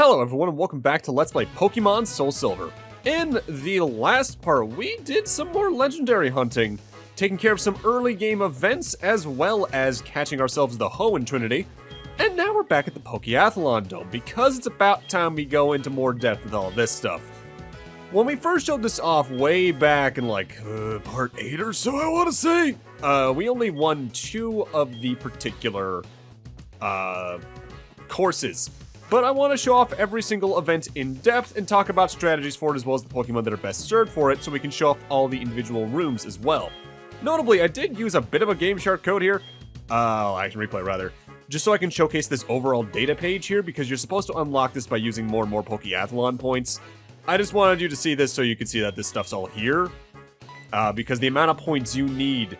Hello everyone and welcome back to Let's Play Pokemon SoulSilver. In the last part, we did some more legendary hunting, taking care of some early game events as well as catching ourselves the Hoenn Trinity. And now we're back at the Pokéathalon Dome because it's about time we go into more depth with all of this stuff. When we first showed this off way back in part 8 or so, I want to say, we only won 2 of the particular courses. But I want to show off every single event in depth and talk about strategies for it as well as the Pokemon that are best served for it so we can show off all the individual rooms as well. Notably, I did use a bit of a Game Shark code here, action replay rather, just so I can showcase this overall data page here because you're supposed to unlock this by using more and more Pokéathalon points. I just wanted you to see this so you can see that this stuff's all here, because the amount of points you need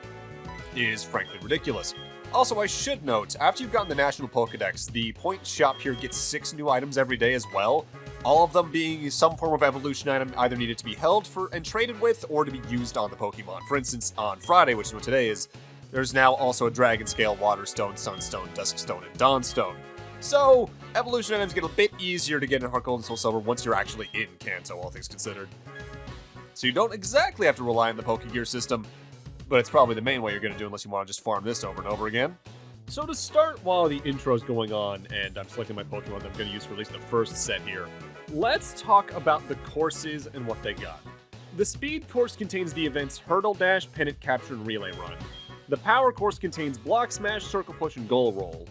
is frankly ridiculous. Also, I should note, after you've gotten the National Pokedex, the point shop here gets 6 new items every day as well, all of them being some form of evolution item either needed to be held for and traded with or to be used on the Pokemon. For instance, on Friday, which is what today is, there's now also a Dragon Scale, Water Stone, Sunstone, Dusk Stone, and Dawnstone. So, evolution items get a bit easier to get in Heart Gold and Soul Silver once you're actually in Kanto, all things considered. So you don't exactly have to rely on the Pokegear system, but it's probably the main way you're going to do unless you want to just farm this over and over again. So to start, while the intro's going on, and I'm selecting my Pokemon that I'm going to use for at least the first set here, let's talk about the courses and what they got. The Speed course contains the events Hurdle Dash, Pennant Capture, and Relay Run. The Power course contains Block Smash, Circle Push, and Goal Roll.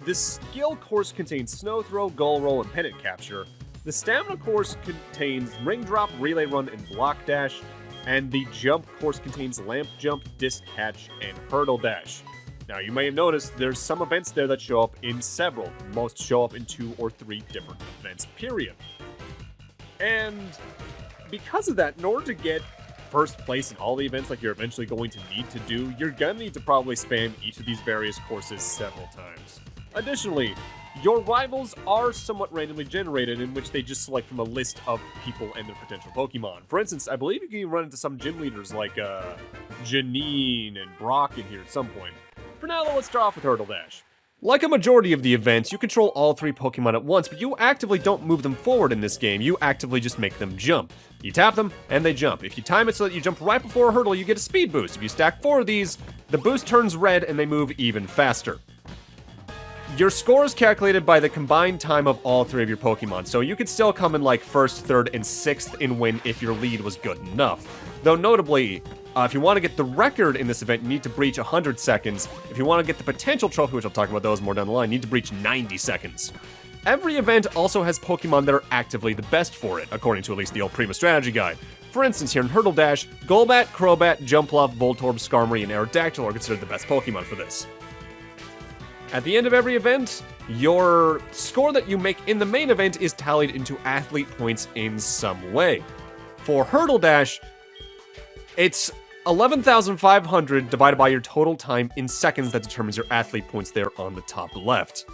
The Skill course contains Snow Throw, Goal Roll, and Pennant Capture. The Stamina course contains Ring Drop, Relay Run, and Block Dash. And the Jump course contains Lamp Jump, Disc Catch, and Hurdle Dash. Now, you may have noticed there's some events there that show up in several. Most show up in 2 or 3 different events, period. And because of that, in order to get first place in all the events like you're eventually going to need to do, you're gonna need to probably spam each of these various courses several times. Additionally, your rivals are somewhat randomly generated in which they just select from a list of people and their potential Pokemon. For instance, I believe you can run into some gym leaders like Janine and Brock in here at some point. For now, though, let's start off with Hurdle Dash. Like a majority of the events, you control all 3 Pokemon at once, but you actively don't move them forward in this game, you actively just make them jump. You tap them, and they jump. If you time it so that you jump right before a hurdle, you get a speed boost. If you stack 4 of these, the boost turns red and they move even faster. Your score is calculated by the combined time of all 3 of your Pokemon, so you could still come in like 1st, 3rd, and 6th in win if your lead was good enough. Though notably, if you want to get the record in this event, you need to breach 100 seconds. If you want to get the potential trophy, which I'll talk about those more down the line, you need to breach 90 seconds. Every event also has Pokemon that are actively the best for it, according to at least the old Prima Strategy Guide. For instance, here in Hurdle Dash, Golbat, Crobat, Jumpluff, Voltorb, Skarmory, and Aerodactyl are considered the best Pokemon for this. At the end of every event, your score that you make in the main event is tallied into athlete points in some way. For Hurdle Dash, it's 11,500 divided by your total time in seconds that determines your athlete points there on the top left.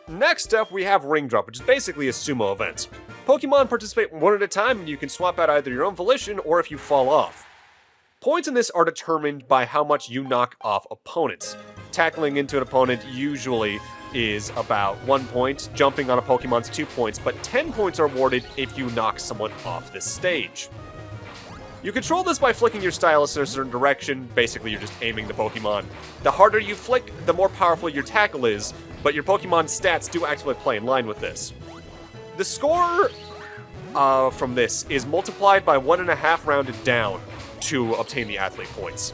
Next up, we have Ring Drop, which is basically a sumo event. Pokemon participate one at a time, and you can swap out either your own volition or if you fall off. Points in this are determined by how much you knock off opponents. Tackling into an opponent usually is about 1 point, jumping on a Pokemon's 2 points, but 10 points are awarded if you knock someone off this stage. You control this by flicking your stylus in a certain direction, basically you're just aiming the Pokemon. The harder you flick, the more powerful your tackle is, but your Pokemon's stats do actually play in line with this. The score from this is multiplied by 1.5 rounded down to obtain the athlete points.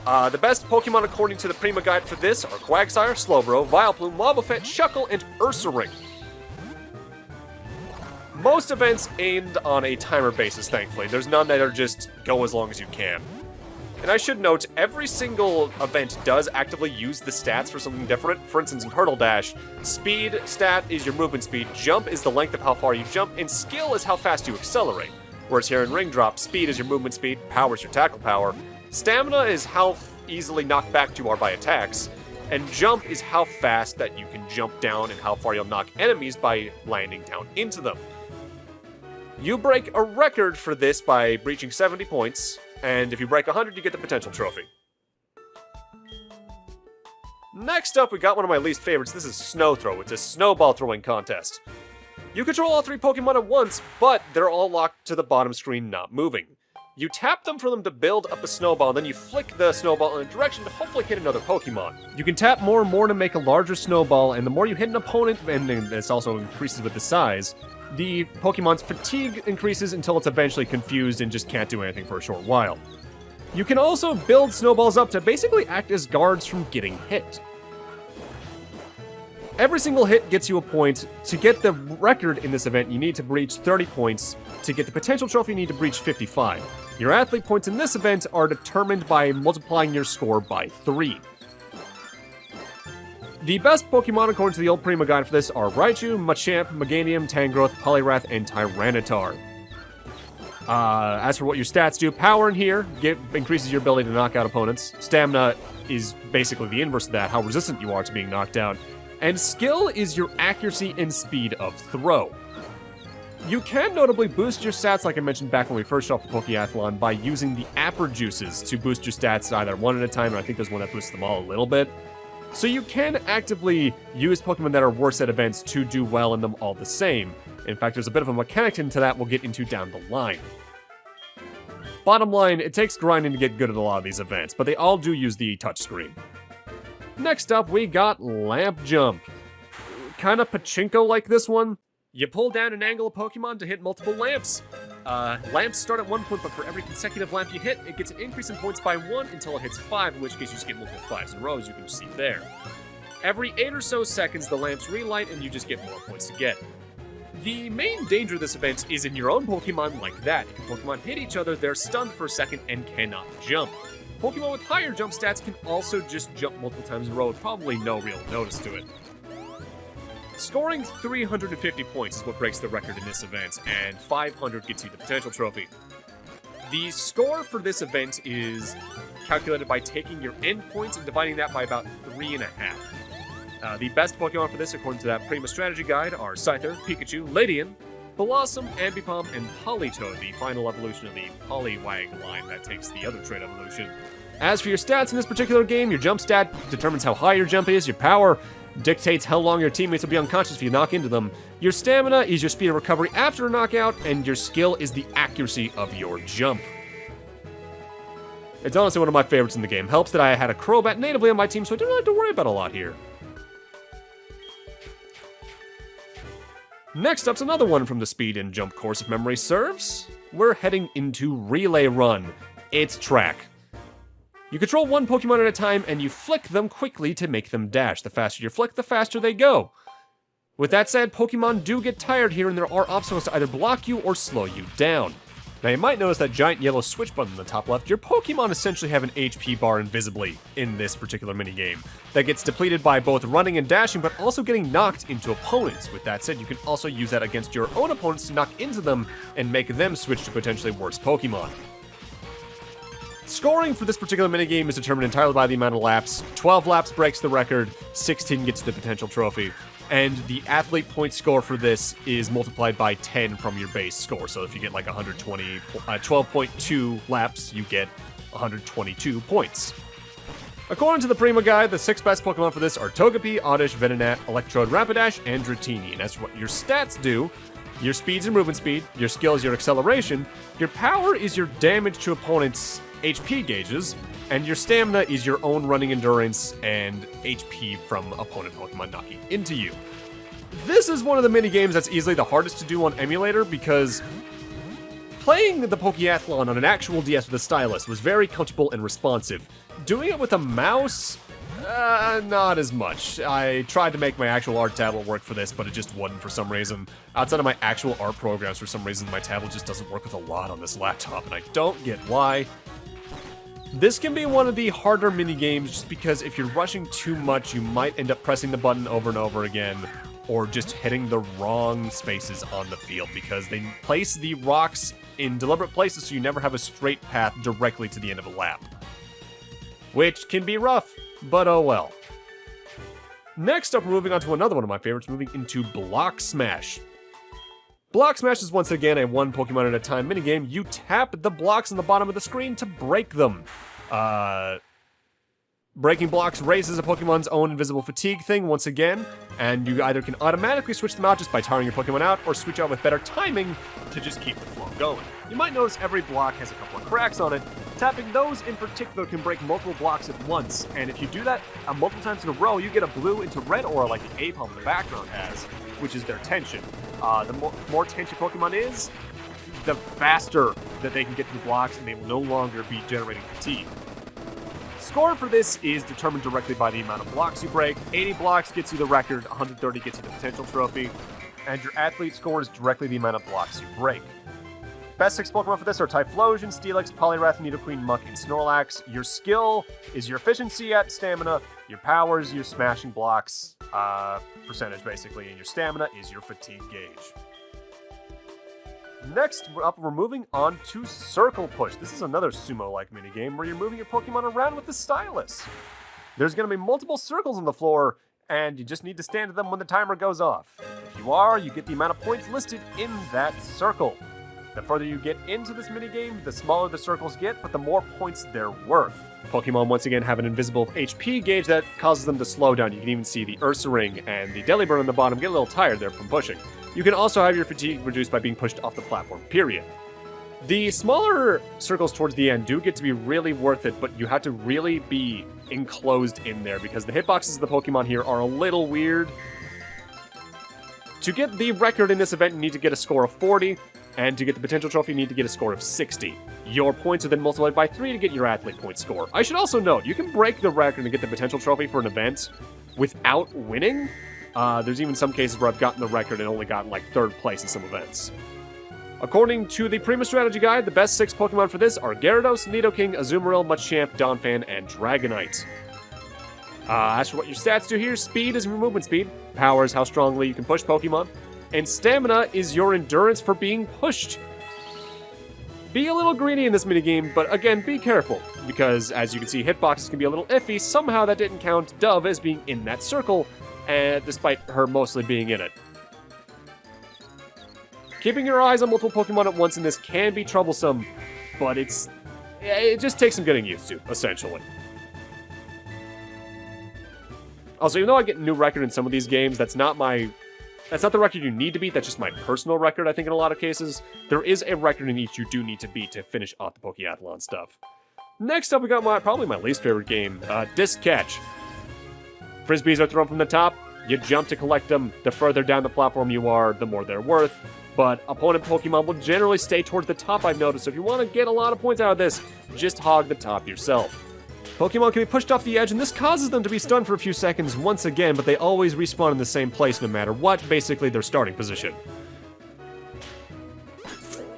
The best Pokemon according to the Prima Guide for this are Quagsire, Slowbro, Vileplume, Wobbuffet, Shuckle, and Ursaring. Most events aimed on a timer basis, thankfully. There's none that are just go as long as you can. And I should note, every single event does actively use the stats for something different. For instance, in Hurdle Dash, speed stat is your movement speed, jump is the length of how far you jump, and skill is how fast you accelerate. Whereas here in Ring Drop, speed is your movement speed, power is your tackle power, stamina is how easily knocked back you are by attacks, and jump is how fast that you can jump down and how far you'll knock enemies by landing down into them. You break a record for this by breaching 70 points, and if you break 100, you get the potential trophy. Next up, we got one of my least favorites. This is Snow Throw. It's a snowball throwing contest. You control all 3 Pokemon at once, but they're all locked to the bottom screen, not moving. You tap them for them to build up a snowball, then you flick the snowball in a direction to hopefully hit another Pokemon. You can tap more and more to make a larger snowball, and the more you hit an opponent, and this also increases with the size, the Pokemon's fatigue increases until it's eventually confused and just can't do anything for a short while. You can also build snowballs up to basically act as guards from getting hit. Every single hit gets you a point. To get the record in this event, you need to reach 30 points. To get the potential trophy, you need to reach 55. Your athlete points in this event are determined by multiplying your score by 3. The best Pokemon according to the old Prima guide for this are Raichu, Machamp, Meganium, Tangrowth, Poliwrath, and Tyranitar. As for what your stats do, power in here increases your ability to knock out opponents. Stamina is basically the inverse of that, how resistant you are to being knocked down. And skill is your accuracy and speed of throw. You can notably boost your stats, like I mentioned back when we first showed off the Pokéathalon, by using the Apper Juices to boost your stats either one at a time, and I think there's one that boosts them all a little bit. So you can actively use Pokemon that are worse at events to do well in them all the same. In fact, there's a bit of a mechanic into that we'll get into down the line. Bottom line, it takes grinding to get good at a lot of these events, but they all do use the touchscreen. Next up, we got Lamp Jump. Kinda pachinko-like this one. You pull down an angle of Pokemon to hit multiple lamps. Lamps start at 1 point, but for every consecutive lamp you hit, it gets an increase in points by 1 until it hits 5, in which case you just get multiple 5s in a row, as you can see there. Every 8 or so seconds, the lamps relight, and you just get more points to get. The main danger of this event is in your own Pokemon like that. If Pokemon hit each other, they're stunned for a second and cannot jump. Pokemon with higher jump stats can also just jump multiple times in a row with probably no real notice to it. Scoring 350 points is what breaks the record in this event, and 500 gets you the potential trophy. The score for this event is calculated by taking your endpoints and dividing that by about 3.5. The best Pokemon for this, according to that Prima strategy guide, are Scyther, Pikachu, Ledian, Blossom, Ambipom, and Politoed, the final evolution of the Poliwag line that takes the other trait evolution. As for your stats in this particular game, your jump stat determines how high your jump is, your power dictates how long your teammates will be unconscious if you knock into them, your stamina is your speed of recovery after a knockout, and your skill is the accuracy of your jump. It's honestly one of my favorites in the game. Helps that I had a Crobat natively on my team, so I didn't really have to worry about a lot here. Next up's another one from the speed and jump course, if memory serves. We're heading into Relay Run. It's track. You control one Pokemon at a time, and you flick them quickly to make them dash. The faster you flick, the faster they go. With that said, Pokemon do get tired here, and there are obstacles to either block you or slow you down. Now you might notice that giant yellow switch button in the top left. Your Pokemon essentially have an HP bar invisibly in this particular minigame that gets depleted by both running and dashing, but also getting knocked into opponents. With that said, you can also use that against your own opponents to knock into them and make them switch to potentially worse Pokemon. Scoring for this particular minigame is determined entirely by the amount of laps. 12 laps breaks the record, 16 gets the potential trophy. And the athlete point score for this is multiplied by 10 from your base score. So if you get like 12.2 laps, you get 122 points. According to the Prima guide, the 6 best Pokemon for this are Togepi, Oddish, Venonat, Electrode, Rapidash, and Dratini. And as for what your stats do, your speed's your movement speed, your skill is your acceleration, your power is your damage to opponents' HP gauges, and your stamina is your own running endurance and HP from opponent Pokemon knocking into you. This is one of the mini-games that's easily the hardest to do on emulator because playing the Pokéathalon on an actual DS with a stylus was very comfortable and responsive. Doing it with a mouse, not as much. I tried to make my actual art tablet work for this, but it just wouldn't for some reason. Outside of my actual art programs, for some reason, my tablet just doesn't work with a lot on this laptop, and I don't get why. This can be one of the harder mini-games just because if you're rushing too much, you might end up pressing the button over and over again, or just hitting the wrong spaces on the field because they place the rocks in deliberate places so you never have a straight path directly to the end of a lap. Which can be rough, but oh well. Next up, we're moving on to another one of my favorites, moving into Block Smash. Block Smash is once again a one Pokemon at a time minigame. You tap the blocks on the bottom of the screen to break them. Breaking blocks raises a Pokemon's own invisible fatigue thing once again, and you either can automatically switch them out just by tiring your Pokemon out, or switch out with better timing to just keep the flow going. You might notice every block has a couple of cracks on it. Tapping those in particular can break multiple blocks at once, and if you do that multiple times in a row, you get a blue into red aura like the Ape in the background has, which is their tension. The more tension Pokemon is, the faster that they can get through blocks, and they will no longer be generating fatigue. Score for this is determined directly by the amount of blocks you break. 80 blocks gets you the record, 130 gets you the potential trophy, and your athlete score is directly the amount of blocks you break. Best 6 Pokemon for this are Typhlosion, Steelix, Poliwrath, Nidoqueen, Muck, and Snorlax. Your skill is your efficiency at stamina, your power is your smashing blocks percentage basically, and your stamina is your fatigue gauge. Next up, we're moving on to Circle Push. This is another sumo-like minigame where you're moving your Pokemon around with the stylus. There's going to be multiple circles on the floor, and you just need to stand at them when the timer goes off. If you are, you get the amount of points listed in that circle. The further you get into this minigame, the smaller the circles get, but the more points they're worth. Pokemon once again have an invisible HP gauge that causes them to slow down. You can even see the Ursaring and the Delibird on the bottom get a little tired there from pushing. You can also have your fatigue reduced by being pushed off the platform, period. The smaller circles towards the end do get to be really worth it, but you have to really be enclosed in there because the hitboxes of the Pokemon here are a little weird. To get the record in this event, you need to get a score of 40, and to get the potential trophy, you need to get a score of 60. Your points are then multiplied by 3 to get your athlete point score. I should also note, you can break the record and get the potential trophy for an event without winning. There's even some cases where I've gotten the record and only gotten like 3rd place in some events. According to the Prima Strategy Guide, the best 6 Pokemon for this are Gyarados, Nidoking, Azumarill, Machamp, Donphan, and Dragonite. As for what your stats do here, speed is your movement speed, power is how strongly you can push Pokemon, and stamina is your endurance for being pushed. Be a little greedy in this minigame, but again, be careful, because as you can see, hitboxes can be a little iffy. Somehow that didn't count Dove as being in that circle, despite her mostly being in it. Keeping your eyes on multiple Pokemon at once in this can be troublesome, but it just takes some getting used to, essentially. Also, even though I get a new record in some of these games, that's not the record you need to beat, that's just my personal record, I think, in a lot of cases. There is a record in each you do need to beat to finish off the Pokéathalon stuff. Next up, we got probably my least favorite game, Disc Catch. Frisbees are thrown from the top, you jump to collect them. The further down the platform you are, the more they're worth. But opponent Pokemon will generally stay towards the top, I've noticed, so if you want to get a lot of points out of this, just hog the top yourself. Pokemon can be pushed off the edge, and this causes them to be stunned for a few seconds once again, but they always respawn in the same place no matter what, basically their starting position.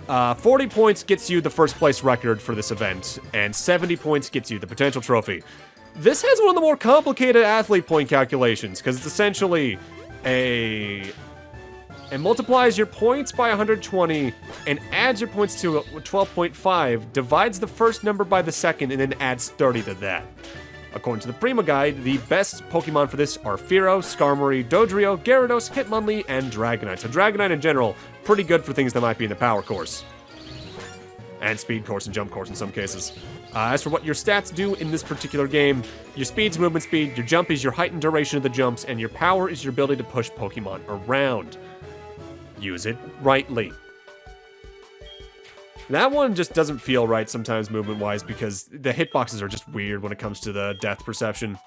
40 points gets you the first place record for this event, and 70 points gets you the potential trophy. This has one of the more complicated athlete point calculations, because it's essentially it multiplies your points by 120 and adds your points to 12.5, divides the first number by the second, and then adds 30 to that. According to the Prima Guide, the best Pokemon for this are Fearow, Skarmory, Dodrio, Gyarados, Hitmonlee, and Dragonite. So Dragonite in general, pretty good for things that might be in the Power Course. And Speed Course and Jump Course in some cases. As for what your stats do in this particular game, your speed's movement speed, your jump is your height and duration of the jumps, and your power is your ability to push Pokemon around. Use it rightly. That one just doesn't feel right sometimes movement-wise because the hitboxes are just weird when it comes to the depth perception.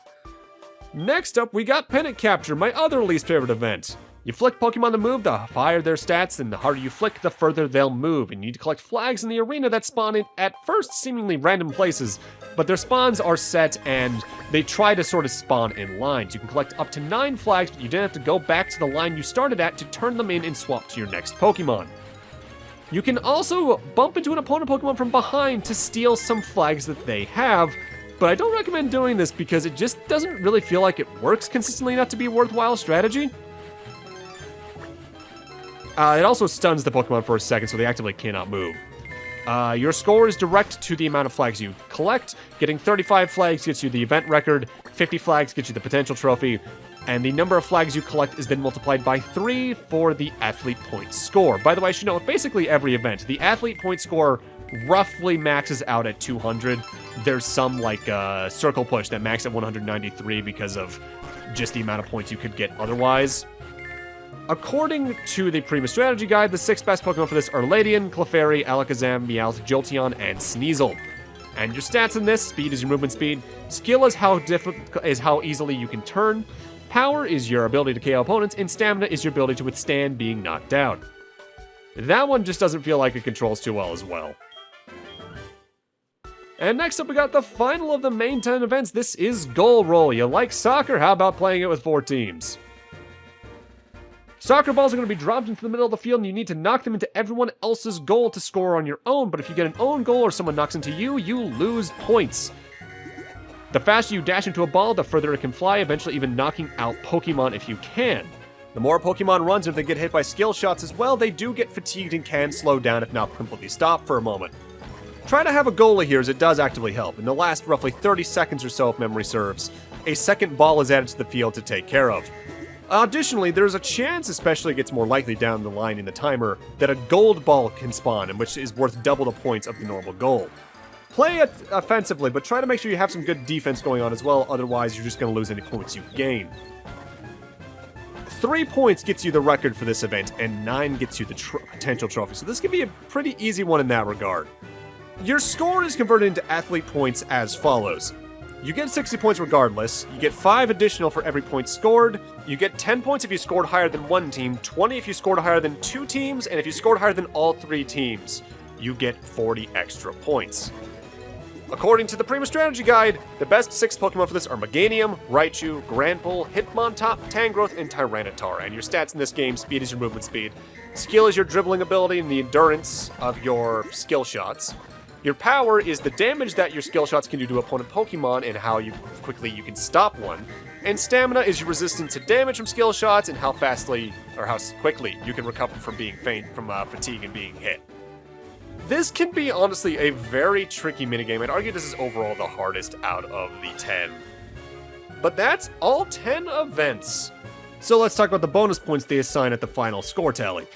Next up, we got Pennant Capture, my other least favorite event. You flick Pokemon to move, the higher their stats, and the harder you flick, the further they'll move. And you need to collect flags in the arena that spawn in, at first, seemingly random places, but their spawns are set and they try to sort of spawn in lines. You can collect up to 9 flags, but you then have to go back to the line you started at to turn them in and swap to your next Pokemon. You can also bump into an opponent Pokemon from behind to steal some flags that they have, but I don't recommend doing this because it just doesn't really feel like it works consistently enough to be a worthwhile strategy. It also stuns the Pokemon for a second, so they actively cannot move. Your score is direct to the amount of flags you collect. Getting 35 flags gets you the event record, 50 flags gets you the potential trophy, and the number of flags you collect is then multiplied by 3 for the athlete point score. By the way, I should know, with basically every event, the athlete point score roughly maxes out at 200. There's some like circle push that max at 193 because of just the amount of points you could get otherwise. According to the Prima Strategy Guide, the 6 best Pokemon for this are Ledian, Clefairy, Alakazam, Meowth, Jolteon, and Sneasel. And your stats in this: speed is your movement speed, skill is how easily you can turn, power is your ability to KO opponents, and stamina is your ability to withstand being knocked down. That one just doesn't feel like it controls too well as well. And next up, we got the final of the main 10 events. This is Goal Roll. You like soccer? How about playing it with 4 teams? Soccer balls are going to be dropped into the middle of the field, and you need to knock them into everyone else's goal to score on your own. But if you get an own goal or someone knocks into you, you lose points. The faster you dash into a ball, the further it can fly, eventually even knocking out Pokemon if you can. The more Pokemon runs, if they get hit by skill shots as well, they do get fatigued and can slow down if not completely stop for a moment. Try to have a goalie here, as it does actively help. In the last roughly 30 seconds or so, if memory serves, a second ball is added to the field to take care of. Additionally, there's a chance, especially it gets more likely down the line in the timer, that a gold ball can spawn, which is worth double the points of the normal goal. Play it offensively, but try to make sure you have some good defense going on as well, otherwise you're just going to lose any points you gain. 3 points gets you the record for this event, and 9 gets you the potential trophy, so this can be a pretty easy one in that regard. Your score is converted into athlete points as follows. You get 60 points regardless, you get 5 additional for every point scored, you get 10 points if you scored higher than one team, 20 if you scored higher than 2 teams, and if you scored higher than all 3 teams, you get 40 extra points. According to the Prima Strategy Guide, the best 6 Pokemon for this are Meganium, Raichu, Granbull, Hitmontop, Tangrowth, and Tyranitar. And your stats in this game: speed is your movement speed, skill is your dribbling ability and the endurance of your skill shots. Your power is the damage that your skill shots can do to opponent Pokemon and how quickly you can stop one. And stamina is your resistance to damage from skill shots and how quickly you can recover from being from fatigue and being hit. This can be, honestly, a very tricky minigame. I'd argue this is overall the hardest out of the 10. But that's all 10 events. So let's talk about the bonus points they assign at the final score tally.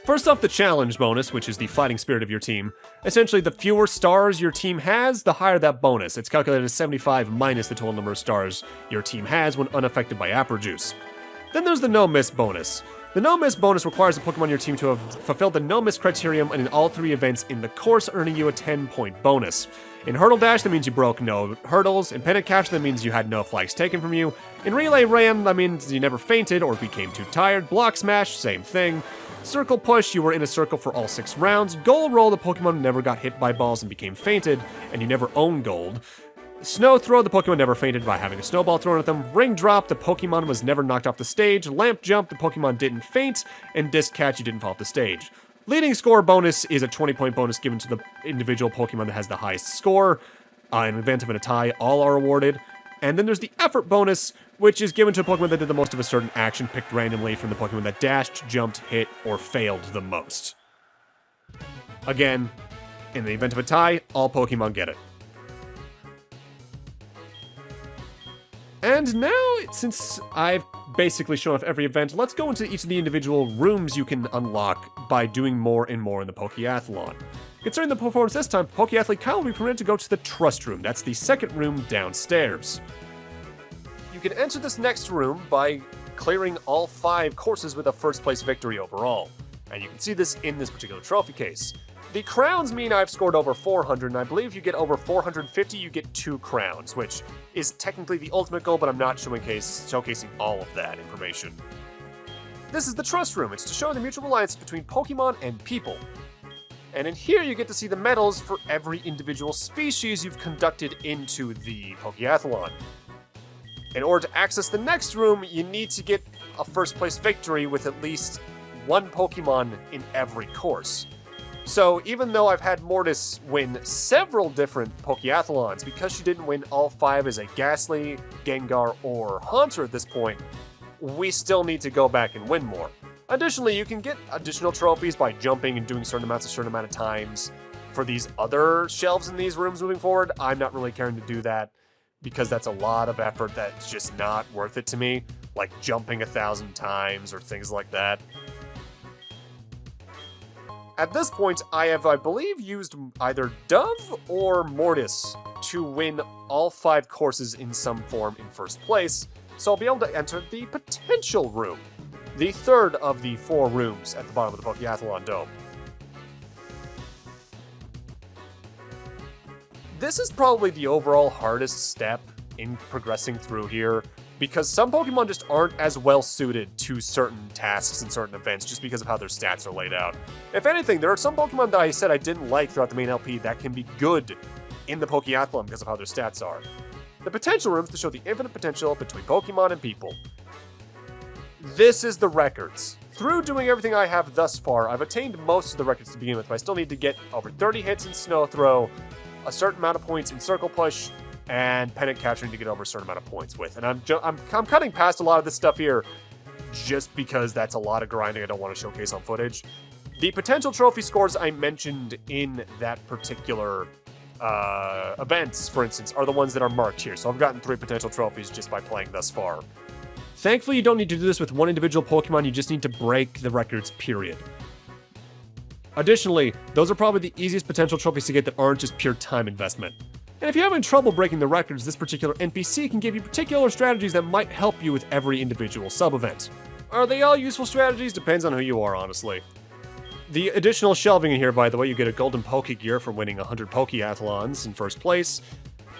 First off, the challenge bonus, which is the fighting spirit of your team. Essentially, the fewer stars your team has, the higher that bonus. It's calculated as 75 minus the total number of stars your team has when unaffected by Aprojuice. Then there's the no-miss bonus. The no-miss bonus requires a Pokemon on your team to have fulfilled the no-miss criterion in all 3 events in the course, earning you a 10-point bonus. In Hurdle Dash, that means you broke no hurdles. In Pennant Capture, that means you had no flags taken from you. In Relay Ram, that means you never fainted or became too tired. Block Smash, same thing. Circle Push, you were in a circle for all 6 rounds. Goal Roll, the Pokemon never got hit by balls and became fainted, and you never owned gold. Snow Throw, the Pokemon never fainted by having a snowball thrown at them. Ring Drop, the Pokemon was never knocked off the stage. Lamp Jump, the Pokemon didn't faint. And Disc Catch, you didn't fall off the stage. Leading Score bonus is a 20-point bonus given to the individual Pokemon that has the highest score. In the event of a tie, all are awarded. And then there's the Effort bonus, which is given to a Pokemon that did the most of a certain action, picked randomly from the Pokemon that dashed, jumped, hit, or failed the most. Again, in the event of a tie, all Pokemon get it. And now, since I've basically shown off every event, let's go into each of the individual rooms you can unlock by doing more and more in the Pokéathalon. Concerning the performance this time, Pokéathlete Kyle will be permitted to go to the Trust Room. That's the second room downstairs. You can enter this next room by clearing all 5 courses with a first place victory overall. And you can see this in this particular trophy case. The crowns mean I've scored over 400, and I believe if you get over 450, you get 2 crowns, which is technically the ultimate goal, but I'm not showcasing all of that information. This is the Trust Room. It's to show the mutual alliance between Pokemon and people. And in here, you get to see the medals for every individual species you've conducted into the Pokéathalon. In order to access the next room, you need to get a first place victory with at least 1 Pokemon in every course. So even though I've had Mortis win several different Pokéathalons, because she didn't win all 5 as a Ghastly, Gengar, or Haunter at this point, we still need to go back and win more. Additionally, you can get additional trophies by jumping and doing certain amounts a certain amount of times for these other shelves in these rooms moving forward. I'm not really caring to do that because that's a lot of effort that's just not worth it to me, like jumping 1,000 times or things like that. At this point, I have, I believe, used either Dove or Mortis to win all 5 courses in some form in first place, so I'll be able to enter the Potential Room, the third of the 4 rooms at the bottom of the Pokéathalon Dome. This is probably the overall hardest step in progressing through here, because some Pokemon just aren't as well suited to certain tasks and certain events just because of how their stats are laid out. If anything, there are some Pokemon that I said I didn't like throughout the main LP that can be good in the Pokéathlon because of how their stats are. The potential rooms to show the infinite potential between Pokemon and people. This is the records. Through doing everything I have thus far, I've attained most of the records to begin with, but I still need to get over 30 hits in Snow Throw, a certain amount of points in Circle Push, and Pennant Capturing to get over a certain amount of points with. And I'm cutting past a lot of this stuff here just because that's a lot of grinding I don't want to showcase on footage. The potential trophy scores I mentioned in that particular events, for instance, are the ones that are marked here. So I've gotten 3 potential trophies just by playing thus far. Thankfully, you don't need to do this with one individual Pokemon, you just need to break the records, period. Additionally, those are probably the easiest potential trophies to get that aren't just pure time investment. And if you're having trouble breaking the records, this particular NPC can give you particular strategies that might help you with every individual sub-event. Are they all useful strategies? Depends on who you are, honestly. The additional shelving in here, by the way, you get a golden Pokegear for winning 100 Pokeathalons in first place,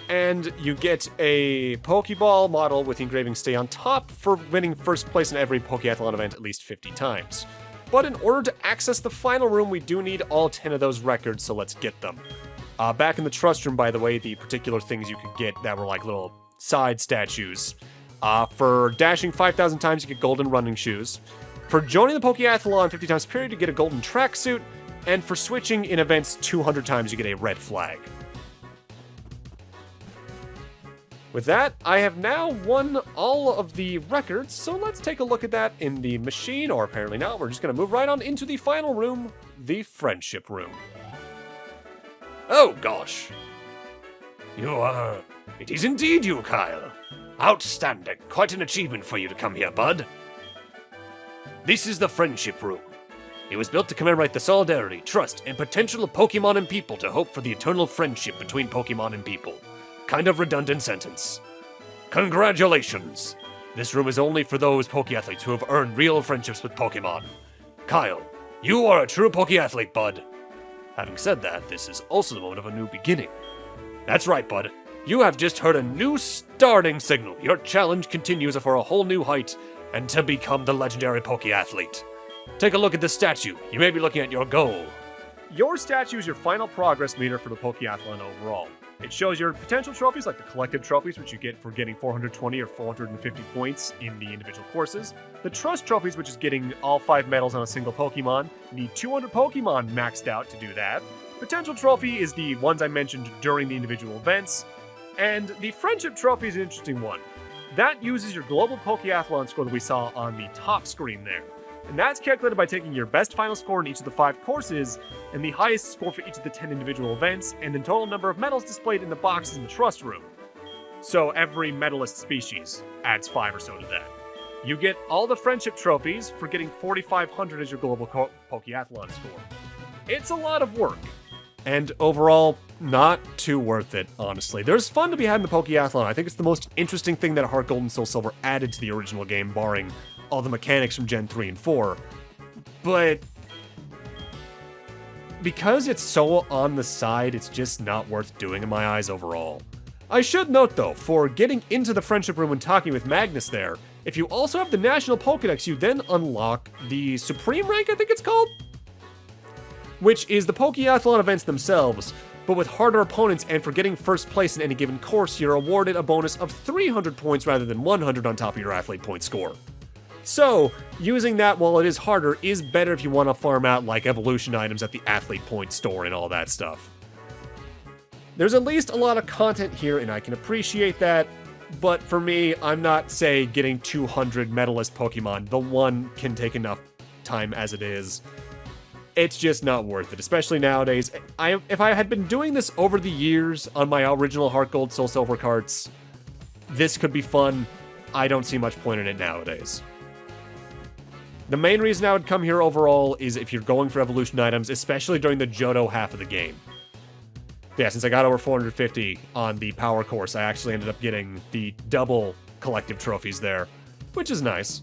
and you get a Pokeball model with the engraving Stay on Top for winning first place in every Pokeathalon event at least 50 times. But in order to access the final room, we do need all 10 of those records, so let's get them. Back in the Trust Room, by the way, the particular things you could get that were like little side statues. For dashing 5,000 times, you get golden running shoes. For joining the Pokeathalon 50 times period, you get a golden tracksuit. And for switching in events 200 times, you get a red flag. With that, I have now won all of the records, so let's take a look at that in the machine, or apparently not. We're just going to move right on into the final room, the Friendship Room. Oh, gosh. It is indeed you, Kyle. Outstanding. Quite an achievement for you to come here, bud. This is the Friendship Room. It was built to commemorate the solidarity, trust, and potential of Pokemon and people to hope for the eternal friendship between Pokemon and people. Kind of redundant sentence. Congratulations! This room is only for those Pokeathletes who have earned real friendships with Pokemon. Kyle, you are a true Pokeathlete, bud. Having said that, this is also the moment of a new beginning. That's right, bud. You have just heard a new starting signal. Your challenge continues for a whole new height, and to become the legendary Pokeathlete. Take a look at this statue. You may be looking at your goal. Your statue is your final progress meter for the Pokeathlon overall. It shows your potential trophies, like the collective trophies, which you get for getting 420 or 450 points in the individual courses. The trust trophies, which is getting all 5 medals on a single Pokemon. You need 200 Pokemon maxed out to do that. Potential trophy is the ones I mentioned during the individual events. And the friendship trophy is an interesting one. That uses your global Pokeathlon score that we saw on the top screen there. And that's calculated by taking your best final score in each of the 5 courses, and the highest score for each of the 10 individual events, and the total number of medals displayed in the boxes in the Trust Room. So every medalist species adds 5 or so to that. You get all the friendship trophies for getting 4,500 as your global Pokeathlon score. It's a lot of work. And overall, not too worth it, honestly. There's fun to be had in the Pokeathlon. I think it's the most interesting thing that Heart Gold and Soul Silver added to the original game, barring all the mechanics from Gen 3 and 4. But because it's so on the side, it's just not worth doing in my eyes overall. I should note, though, for getting into the Friendship Room and talking with Magnus there, if you also have the National Pokedex, you then unlock the Supreme Rank, I think it's called? Which is the Pokeathlon events themselves, but with harder opponents, and for getting first place in any given course, you're awarded a bonus of 300 points rather than 100 on top of your athlete point score. So, using that while it is harder is better if you want to farm out like evolution items at the athlete point store and all that stuff. There's at least a lot of content here, and I can appreciate that, but for me, I'm not, say, getting 200 medalist Pokemon. The one can take enough time as it is. It's just not worth it, especially nowadays. If I had been doing this over the years on my original Heart Gold, Soul Silver carts, this could be fun. I don't see much point in it nowadays. The main reason I would come here overall is if you're going for evolution items, especially during the Johto half of the game. Yeah, since I got over 450 on the power course, I actually ended up getting the double collective trophies there, which is nice.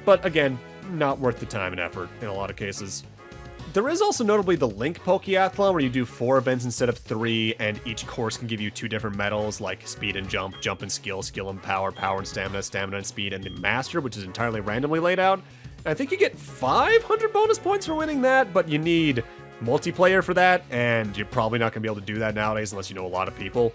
But again, not worth the time and effort in a lot of cases. There is also notably the Link Pokéathalon, where you do 4 events instead of 3, and each course can give you 2 different medals, like speed and jump, jump and skill, skill and power, power and stamina, stamina and speed, and the master, which is entirely randomly laid out. And I think you get 500 bonus points for winning that, but you need multiplayer for that, and you're probably not going to be able to do that nowadays unless you know a lot of people.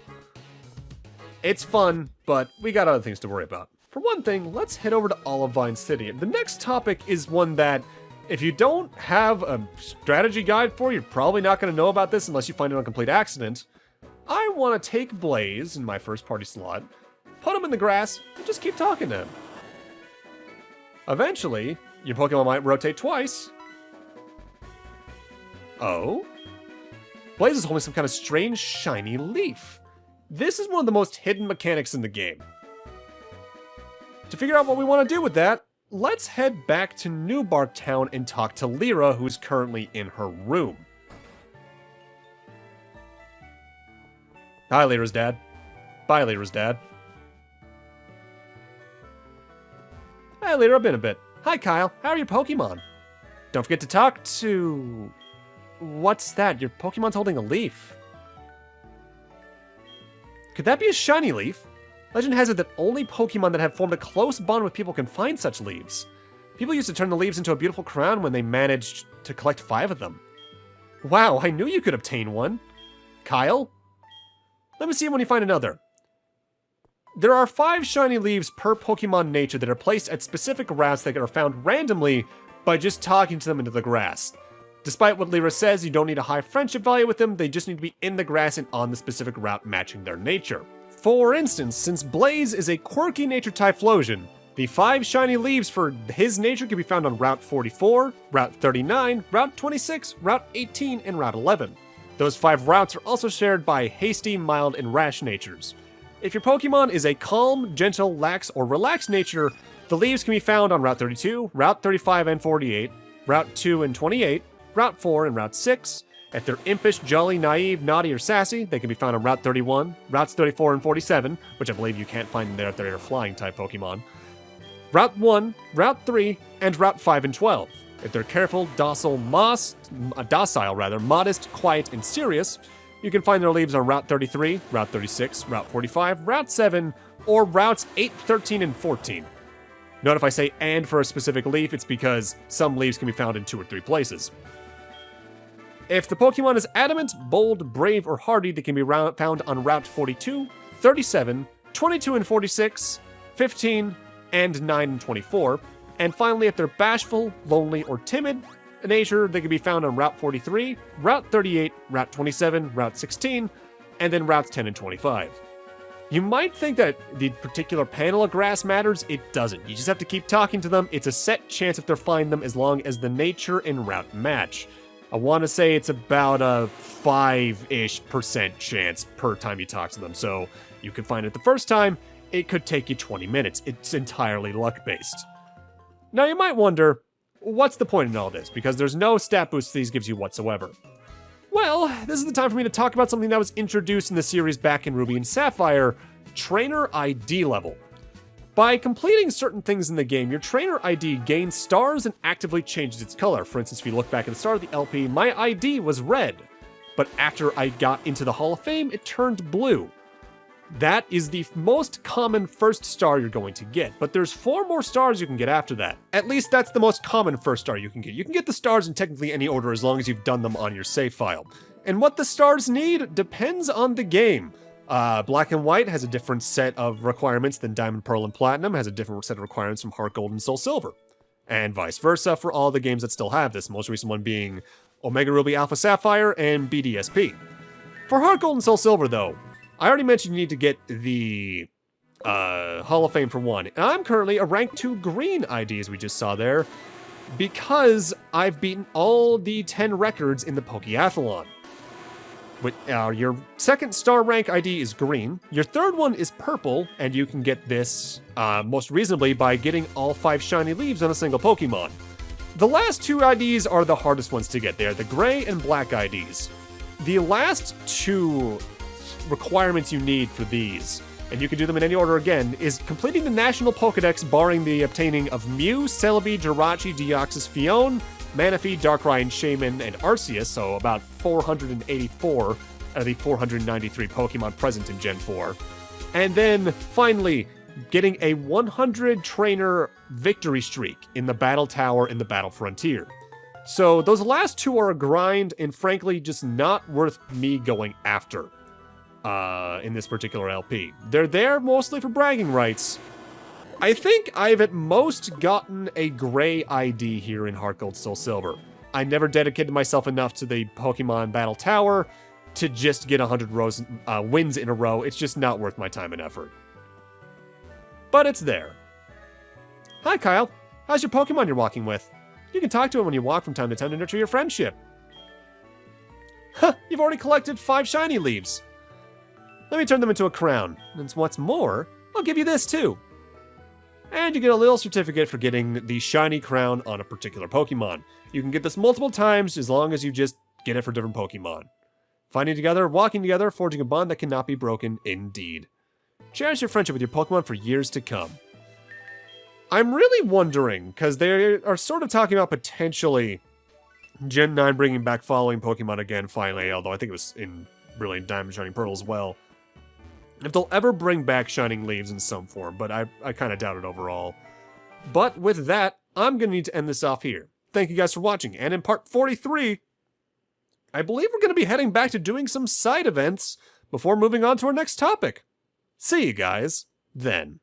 It's fun, but we got other things to worry about. For one thing, let's head over to Olivine City. The next topic is one that, if you don't have a strategy guide for, you're probably not going to know about this unless you find it on complete accident. I want to take Blaze in my first party slot, put him in the grass, and just keep talking to him. Eventually, your Pokemon might rotate twice. Oh? Blaze is holding some kind of strange shiny leaf. This is one of the most hidden mechanics in the game. To figure out what we want to do with that, let's head back to New Bark Town and talk to Lyra, who's currently in her room. Hi, Lyra's dad. Bye, Lyra's dad. Hi, Lyra, been a bit. Hi, Kyle. How are your Pokemon? Don't forget to talk to... What's that? Your Pokemon's holding a leaf. Could that be a shiny leaf? Legend has it that only Pokemon that have formed a close bond with people can find such leaves. People used to turn the leaves into a beautiful crown when they managed to collect 5 of them. Wow, I knew you could obtain one. Kyle? Let me see when you find another. There are 5 shiny leaves per Pokemon nature that are placed at specific routes that are found randomly by just talking to them into the grass. Despite what Lyra says, you don't need a high friendship value with them, they just need to be in the grass and on the specific route matching their nature. For instance, since Blaze is a quirky nature Typhlosion, the 5 shiny leaves for his nature can be found on Route 44, Route 39, Route 26, Route 18, and Route 11. Those 5 routes are also shared by hasty, mild, and rash natures. If your Pokemon is a calm, gentle, lax, or relaxed nature, the leaves can be found on Route 32, Route 35 and 48, Route 2 and 28, Route 4 and Route 6. If they're impish, jolly, naive, naughty, or sassy, they can be found on Route 31, Routes 34 and 47, which I believe you can't find them there if they're flying-type Pokemon, Route 1, Route 3, and Route 5 and 12. If they're careful, docile, modest, quiet, and serious, you can find their leaves on Route 33, Route 36, Route 45, Route 7, or Routes 8, 13, and 14. Note if I say "and" for a specific leaf, it's because some leaves can be found in 2 or 3 places. If the Pokemon is adamant, bold, brave, or hardy, they can be found on Route 42, 37, 22 and 46, 15, and 9 and 24. And finally, if they're bashful, lonely, or timid in nature, they can be found on Route 43, Route 38, Route 27, Route 16, and then Routes 10 and 25. You might think that the particular panel of grass matters. It doesn't. You just have to keep talking to them. It's a set chance if they'll find them as long as the nature and route match. I want to say it's about a 5-ish% chance per time you talk to them, so you can find it the first time. It could take you 20 minutes. It's entirely luck-based. Now you might wonder, what's the point in all this? Because there's no stat boost these gives you whatsoever. Well, this is the time for me to talk about something that was introduced in the series back in Ruby and Sapphire, Trainer ID level. By completing certain things in the game, your Trainer ID gains stars and actively changes its color. For instance, if you look back at the start of the LP, my ID was red, but after I got into the Hall of Fame, it turned blue. That is the most common first star you're going to get, but there's 4 more stars you can get after that. At least that's the most common first star you can get. You can get the stars in technically any order as long as you've done them on your save file. And what the stars need depends on the game. Black and White has a different set of requirements than Diamond, Pearl, and Platinum, has a different set of requirements from Heart Gold and Soul Silver. And vice versa for all the games that still have this, most recent one being Omega Ruby, Alpha Sapphire, and BDSP. For Heart Gold and Soul Silver, though, I already mentioned you need to get the Hall of Fame for 1. And I'm currently a rank 2 green ID, as we just saw there, because I've beaten all the 10 records in the Pokéathalon. But your second star rank ID is green. Your third one is purple, and you can get this most reasonably by getting all 5 shiny leaves on a single Pokemon. The last 2 IDs are the hardest ones to get. They are the gray and black IDs. The last 2 requirements you need for these, and you can do them in any order again, is completing the National Pokedex barring the obtaining of Mew, Celebi, Jirachi, Deoxys, Fion, Manaphy, Darkrai, Shaman, and Arceus, so about 484 out of the 493 Pokemon present in Gen 4. And then, finally, getting a 100 trainer victory streak in the Battle Tower and the Battle Frontier. So those last 2 are a grind, and frankly, just not worth me going after in this particular LP. They're there mostly for bragging rights. I think I've at most gotten a gray ID here in Heart Gold Soul Silver. I never dedicated myself enough to the Pokemon Battle Tower to just get 100 wins in a row. It's just not worth my time and effort. But it's there. Hi, Kyle. How's your Pokemon you're walking with? You can talk to him when you walk from time to time to nurture your friendship. Huh, you've already collected 5 shiny leaves. Let me turn them into a crown. And what's more, I'll give you this too. And you get a little certificate for getting the shiny crown on a particular Pokemon. You can get this multiple times as long as you just get it for different Pokemon. Finding together, walking together, forging a bond that cannot be broken, indeed. Cherish your friendship with your Pokemon for years to come. I'm really wondering, because they are sort of talking about potentially Gen 9 bringing back following Pokemon again finally, although I think it was in Brilliant Diamond, Shining Pearl as well. If they'll ever bring back Shining Leaves in some form, but I kind of doubt it overall. But with that, I'm going to need to end this off here. Thank you guys for watching, and in part 43, I believe we're going to be heading back to doing some side events before moving on to our next topic. See you guys then.